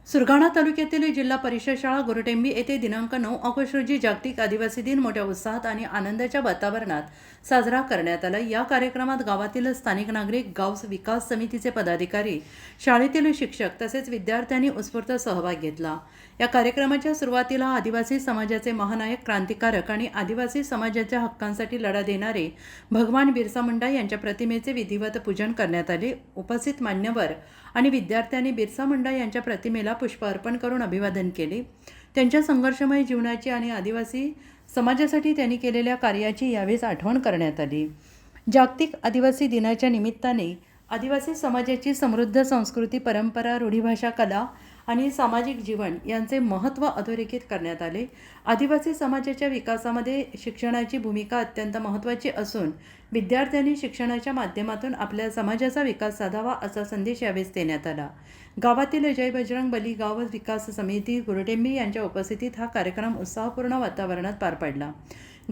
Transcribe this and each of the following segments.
सुरगाणा तालुक्यातील जिल्हा परिषद शाळा गोरटेंबी येथे दिनांक 9 ऑगस्ट रोजी जागतिक आदिवासी दिन मोठ्या उत्साहात आणि आनंदाच्या वातावरणात साजरा करण्यात आला। या कार्यक्रमात गावातील स्थानिक नागरिक, गाव विकास समितीचे पदाधिकारी, शाळेतील शिक्षक तसेच विद्यार्थ्यांनी उत्स्फूर्त सहभाग घेतला। या कार्यक्रमाच्या सुरुवातीला आदिवासी समाजाचे महानायक, क्रांतिकारक आणि आदिवासी समाजाच्या हक्कांसाठी लढा देणारे भगवान बिरसा मुंडा यांच्या प्रतिमेचे विधिवत पूजन करण्यात आले। उपस्थित मान्यवर आणि विद्यार्थ्यांनी बिरसा मुंडा यांच्या प्रतिमेला पुष्प अर्पण करून अभिवादन केले। त्यांच्या संघर्षमय जीवनाची आणि आदिवासी समाजासाठी त्यांनी केलेल्या कार्याची यावेळी आठवण करण्यात आली। जागतिक आदिवासी दिनाच्या निमित्ताने आदिवासी समाजाची समृद्ध संस्कृती, परंपरा, रूढीभाषा, कला आणि सामाजिक जीवन यांचे महत्त्व अधोरेखित करण्यात आले। आदिवासी समाजाच्या विकासामध्ये शिक्षणाची भूमिका अत्यंत महत्त्वाची असून विद्यार्थ्यांनी शिक्षणाच्या माध्यमातून आपल्या समाजाचा विकास साधावा असा संदेश यावेळी देण्यात आला। गावातील जय बजरंग बली गाव विकास समिती गोरटेंबी यांच्या उपस्थितीत हा कार्यक्रम उत्साहपूर्ण वातावरणात पार पडला।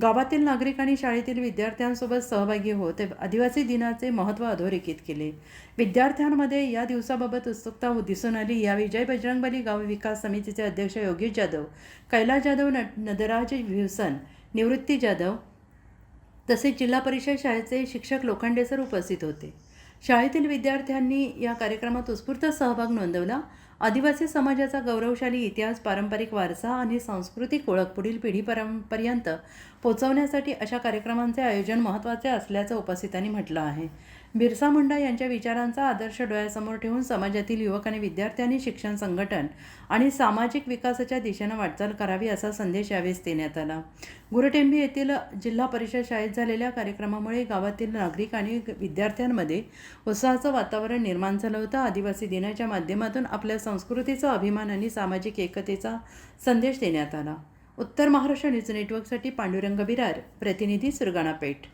गावातील नागरिक आणि शाळेतील विद्यार्थ्यांसोबत सहभागी होत आदिवासी दिनाचे महत्त्व अधोरेखित केले। विद्यार्थ्यांमध्ये या दिवसाबाबत उत्सुकता दिसून आली। यावेळी जय बजरंग बली गाव विकास समितीचे अध्यक्ष योगेश जाधव, कैलास जाधव, नदराज व्ह्युसन, निवृत्ती जाधव तसेच जिल्हा परिषद शाळेचे शिक्षक लोखंडे सर उपस्थित होते। शाळेतील विद्यार्थ्यांनी या कार्यक्रमात उत्स्फूर्त सहभाग नोंदवला। आदिवासी समाजाचा गौरवशाली इतिहास, पारंपरिक वारसा आणि सांस्कृतिक ओळख पुढील पिढीपर्यंत पोहोचवण्यासाठी अशा कार्यक्रमांचे आयोजन महत्त्वाचे असल्याचं उपस्थितांनी म्हटलं आहे। बिरसा मुंडा यांच्या विचारांचा आदर्श डोळ्यासमोर ठेवून समाजातील युवक आणि विद्यार्थ्यांनी शिक्षण, संघटन आणि सामाजिक विकासाच्या दिशेनं वाटचाल करावी असा संदेश यावेळी देण्यात आला। गोरटेंबी येथील जिल्हा परिषद शाळेत झालेल्या कार्यक्रमामुळे गावातील नागरिक आणि विद्यार्थ्यांमध्ये उत्साहाचं वातावरण निर्माण झालं होतं। आदिवासी दिनाच्या माध्यमातून आपल्या संस्कृतीचा अभिमान आणि सामाजिक एकतेचा संदेश देण्यात आला। उत्तर महाराष्ट्र न्यूज नेटवर्कसाठी पांडुरंग बिरार, प्रतिनिधी सुरगाणा पेठ।